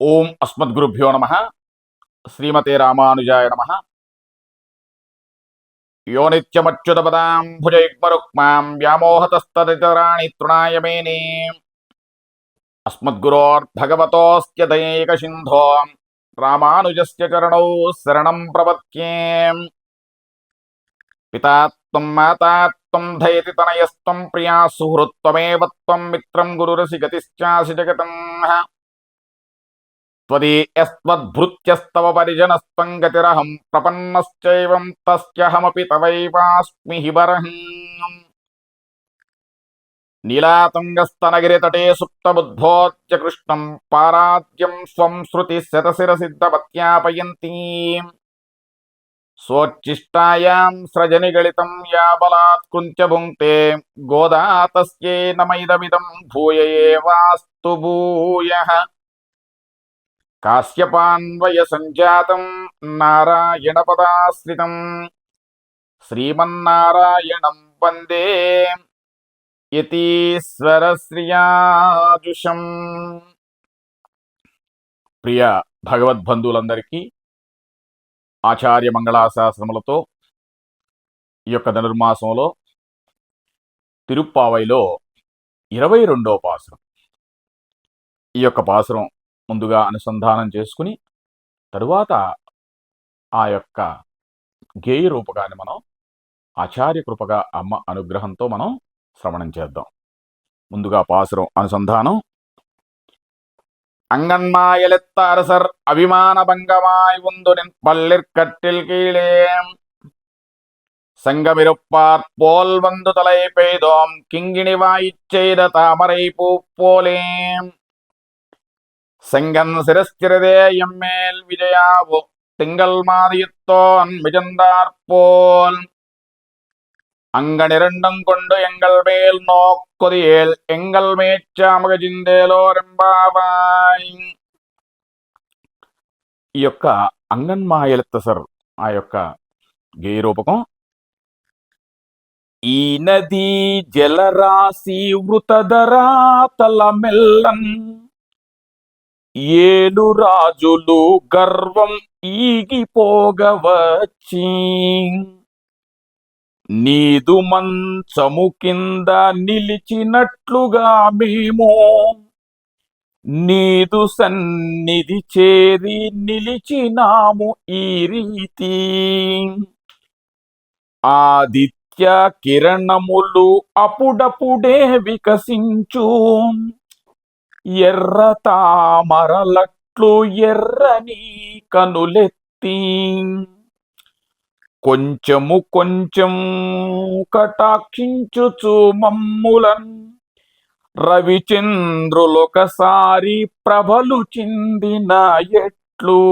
ఓం అస్మద్గురుభ్యో నమ. శ్రీమతే రామానుజాయ నమ. యో నిత్యమచ్యుతపదాం భుజయుగ్మరుక్మాం వ్యామోహతస్తదితరాణి తృణాయ మేనే. అస్మద్గురోర్భగవతోస్య దయైకసింధో రామానుజస్య చరణౌ శరణం ప్రపద్యే. పితాత్వం మాతాత్వం ధైర్య తనయస్త్వం ప్రియా సుహృత్వమేవ త్వం మిత్రం గురురసిగతిశ్చాసి జగతం. త్వదీయస్త్వద్భృత్యస్తవ పరిజనస్త్వం గతిరహం ప్రపన్నశ్చైవం తస్యహమపి తవైవాస్మి హిబరః. నీలాతుంగస్తనగిరితటే సుప్తబుద్ధోద్య కృష్ణం పారాద్యం స్వం శృతి శతశిరసిద్ధపత్యాపయంతీ. స్వోచ్ఛిష్టాయాం స్రజనిగళితం యా బలాత్కృంత్య భుంక్తే గోదా తస్యై నమైదమిదం భూయ ఏవాస్తు భూయః. కాశ్యపాన్వయ సంజాతం నారాయణ పదాశ్రితం శ్రీమన్నారాయణం వందే యతీశ్వర శ్రియాజుషం. ప్రియ భగవద్బంధువులందరికీ ఆచార్య మంగళాశాసనములతో ఈ యొక్క ధనుర్మాసంలో తిరుప్పావైలో 22వ పాసురం. ఈ యొక్క పాసురం ముందుగా అనుసంధానం చేసుకుని తరువాత ఆ యొక్క గేయ రూపకాన్ని మనం ఆచార్య కృపగా అమ్మ అనుగ్రహంతో మనం శ్రవణం చేద్దాం. ముందుగా పాసురం అనుసంధానం. అంగన్మాయలెత్త அரசர் அபிமான பங்கமாய் உந்துனின் பள்ளிற்கட்டில் கீழே சங்கமிருப்பார் போல் வந்து தலை பெய்தோம் கிங்கிணி வாயிச் செய்த தாமரை பூ போலே. செங்கன் சிரஸ்திரதே எம்மேல் விஜயாவோ திங்கள் மாதியத்தோன் மிஜந்தாற்போல் அங்கனிரண்டும் கொண்டு எங்கள் மேல் நோக்கொதியேல் எங்கள் மேச்சாமగ జిందేలోరెంబావాయ్. ఈ యొక్క అంగన్మాయలెత్తసర్ ఆ యొక్క గేయ రూపకం. ఈ నదీ జలరాశి వృతధరాతల మెల్లన్ ఏలు రాజులు గర్వం ఈగిపోగవచ్చి. నీదు మంచము కింద నిలిచినట్లుగా మేము నీదు సన్నిధి చేరి నిలిచినాము ఈ రీతి. ఆదిత్య కిరణములు అప్పుడప్పుడే వికసించు ఎర్ర తామరలట్లు ఎర్రని కనులెత్తి. కొంచెము కొంచెం కటాక్షించుచు మమ్ములన్ రవిచంద్రులొకసారి ప్రభలు చిందిన ఎట్లు.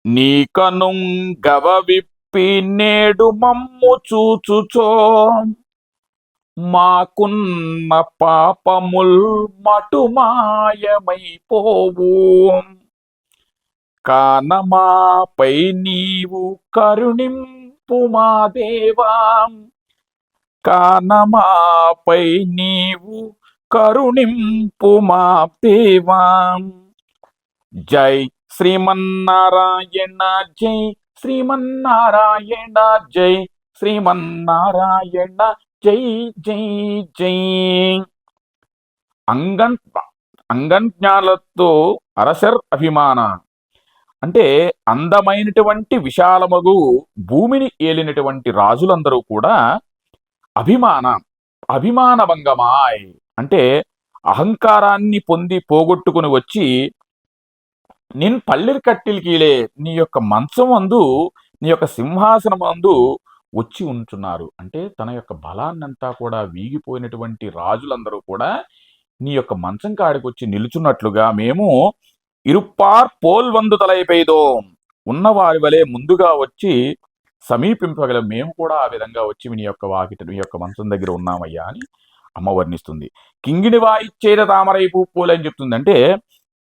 నీ కనుంగవ విప్పి నేడు మమ్ము చూచుచో మాకున్న పాపముల్ మటుమాయమైపోవు. కానమాపై నీవు కరుణింపు మా దేవా కానమాపై నీవు కరుణింపు మా దేవా. జై శ్రీమన్నారాయణ జై శ్రీమన్నారాయణ జై శ్రీమన్నారాయణ జై జై జై. అంగన్జ్ఞాలతో అరసర్ అభిమాన అంటే అందమైనటువంటి విశాలమగు భూమిని ఏలినటువంటి రాజులందరూ కూడా అభిమాన భంగమాయ్ అంటే అహంకారాన్ని పొంది పోగొట్టుకుని వచ్చి నిన్ పళ్ళిర్ కట్టిల్ కీలే నీ యొక్క మంచం అందు నీ యొక్క సింహాసనం అందు వచ్చి ఉంటున్నారు. అంటే తన యొక్క బలాన్నంతా కూడా వీగిపోయినటువంటి రాజులందరూ కూడా నీ యొక్క మంచం కాడికి వచ్చి నిలుచున్నట్లుగా మేము ఇరుప్పార్ పోల్ వందు తలైపోయిదో ఉన్నవారి వలె ముందుగా వచ్చి సమీపింపగల మేము కూడా ఆ విధంగా వచ్చి మీ యొక్క వాకిట మీ యొక్క మంచం దగ్గర ఉన్నామయ్యా అని అమ్మ వర్ణిస్తుంది. కింగిణి వాయిచ్చేద తామరై పూలు అని చెప్తుంది. అంటే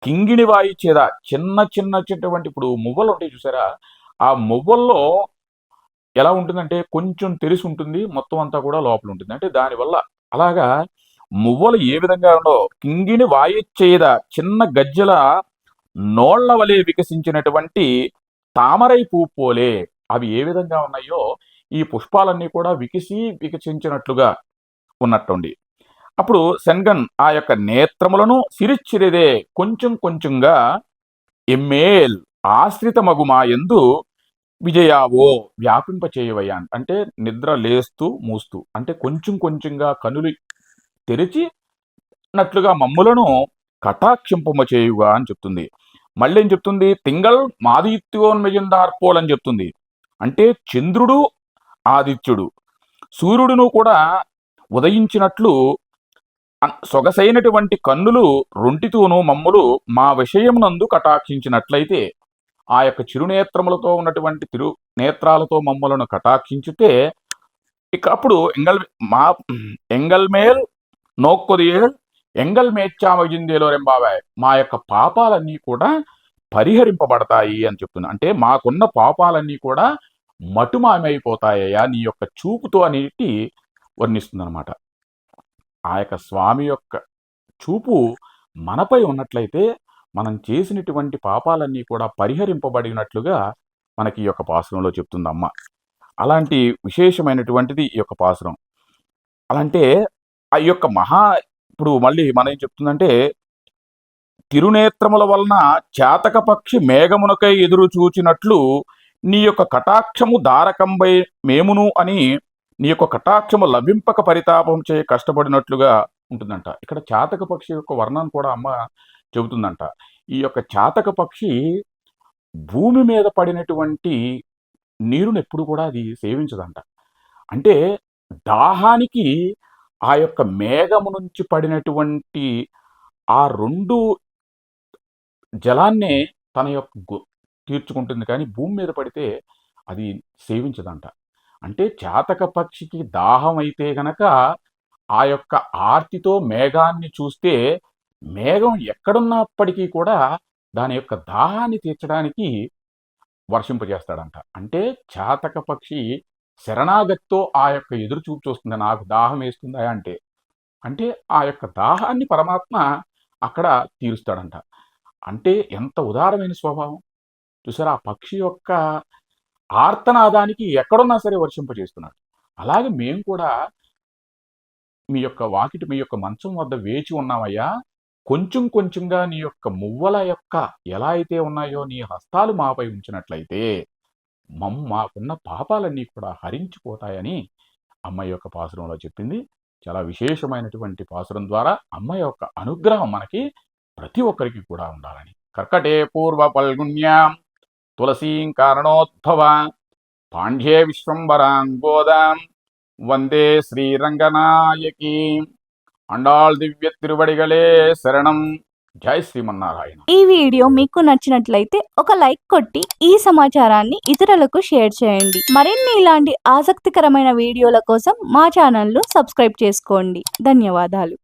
కింగిణి వాయిచ్చేద చిన్నటువంటి ఇప్పుడు మువ్వలు ఉంటాయి చూసారా, ఆ మువ్వల్లో ఎలా ఉంటుందంటే కొంచెం తెలిసి ఉంటుంది, మొత్తం అంతా కూడా లోపల ఉంటుంది. అంటే దానివల్ల అలాగా మువ్వలు ఏ విధంగా ఉండో కింగిని వాయిచ్చేద చిన్న గజ్జల నోళ్ల వలె వికసించినటువంటి తామరై పువ్వు పోలే అవి ఏ విధంగా ఉన్నాయో ఈ పుష్పాలన్నీ కూడా వికసించినట్లుగా ఉన్నట్టుండి. అప్పుడు సెన్గన్ ఆ యొక్క నేత్రములను సిరిచ్చిరిదే కొంచెం కొంచెంగా ఎమ్మేల్ ఆశ్రిత మగుమా ఎందు విజయావో వ్యాపింపచేయవయ్యా అంటే నిద్ర లేస్తూ మూస్తూ అంటే కొంచెం కొంచెంగా కనులు తెరిచి నట్లుగా మమ్ములను కటాక్షింపమ చేయుగా అని చెప్తుంది. మళ్ళీ ఏం చెప్తుంది? తింగల్ మాదిత్యోన్మయందార్పోల్ అని చెప్తుంది. అంటే చంద్రుడు ఆదిత్యుడు సూర్యుడును కూడా ఉదయించినట్లు సొగసైనటువంటి కన్నులు రొంటితోనూ మమ్ములు మా విషయమునందు కటాక్షించినట్లయితే ఆ యొక్క చిరునేత్రములతో ఉన్నటువంటి నేత్రాలతో మమ్మలను కటాక్షించితే ఇక అప్పుడు ఎంగల్ మేల్ నోక్కొదియేల్ ఎంగల్ మేచ్చామజిందేలో రెంబావాయ్ మా యొక్క పాపాలన్నీ కూడా పరిహరింపబడతాయి అని చెప్తున్నా. అంటే మాకున్న పాపాలన్నీ కూడా మటుమామైపోతాయ్యా నీ యొక్క చూపుతో అనేది వర్ణిస్తుంది అనమాట. ఆ యొక్క స్వామి యొక్క చూపు మనపై ఉన్నట్లయితే మనం చేసినటువంటి పాపాలన్నీ కూడా పరిహరింపబడినట్లుగా మనకి ఈ యొక్క పాసురంలో చెప్తుంది అమ్మ. అలాంటి విశేషమైనటువంటిది ఈ యొక్క పాసురం. అలాంటే ఆ యొక్క ఇప్పుడు మళ్ళీ మనం ఏం చెప్తుందంటే తిరునేత్రముల వలన చాతక పక్షి మేఘమునకై ఎదురు చూచినట్లు నీ యొక్క కటాక్షము దారకంబై మేమును అని నీ యొక్క కటాక్షము లభింపక పరితాపం చే కష్టపడినట్లుగా ఉంటుందంట. ఇక్కడ చాతక పక్షి యొక్క వర్ణన కూడా అమ్మ చెబుతుందంట. ఈ యొక్క చాతక పక్షి భూమి మీద పడినటువంటి నీరుని ఎప్పుడు కూడా అది సేవించదంట. అంటే దాహానికి ఆ యొక్క మేఘము నుంచి పడినటువంటి ఆ 2 జలాన్నే తన యొక్క తీర్చుకుంటుంది, కానీ భూమి మీద పడితే అది సేవించదంట. అంటే చాతక పక్షికి దాహం అయితే గనక ఆ యొక్క ఆర్తితో మేఘాన్ని చూస్తే మేఘం ఎక్కడున్నప్పటికీ కూడా దాని యొక్క దాహాన్ని తీర్చడానికి వర్షింపజేస్తాడంట. అంటే చాతక పక్షి శరణాగతితో ఆ యొక్క ఎదురు చూపు చూస్తుంది, నాకు దాహం వేస్తుందా అంటే. అంటే ఆ యొక్క దాహాన్ని పరమాత్మ అక్కడ తీరుస్తాడంట. అంటే ఎంత ఉదారమైన స్వభావం చూసారా! ఆ పక్షి యొక్క ఆర్తనాదానికి ఎక్కడున్నా సరే వర్షింపజేస్తున్నాడు. అలాగే మేము కూడా మీ యొక్క వాకిటి మీ యొక్క మంచం వద్ద వేచి ఉన్నామయ్యా, కొంచెం కొంచెంగా నీ యొక్క మువ్వల యొక్క ఎలా అయితే ఉన్నాయో నీ హస్తాలు మాపై ఉంచినట్లయితే మాకున్న పాపాలన్నీ కూడా హరించిపోతాయని అమ్మ యొక్క పాసురంలో చెప్పింది. చాలా విశేషమైనటువంటి పాసురం ద్వారా అమ్మ యొక్క అనుగ్రహం మనకి ప్రతి ఒక్కరికి కూడా ఉండాలని. కర్కటే పూర్వ పల్గుణ్యాం తులసీం కారణోద్భవ పాండ్యే విశ్వంబరాం గోదాం వందే శ్రీరంగనాయకీ అండాళ్ దివ్య తిరువడిగలే శరణం. జై శ్రీమన్నారాయణ. ఈ వీడియో మీకు నచ్చినట్లయితే ఒక లైక్ కొట్టి ఈ సమాచారాన్ని ఇతరులకు షేర్ చేయండి. మరిన్ని ఇలాంటి ఆసక్తికరమైన వీడియోల కోసం మా ఛానల్ను సబ్స్క్రైబ్ చేసుకోండి. ధన్యవాదాలు.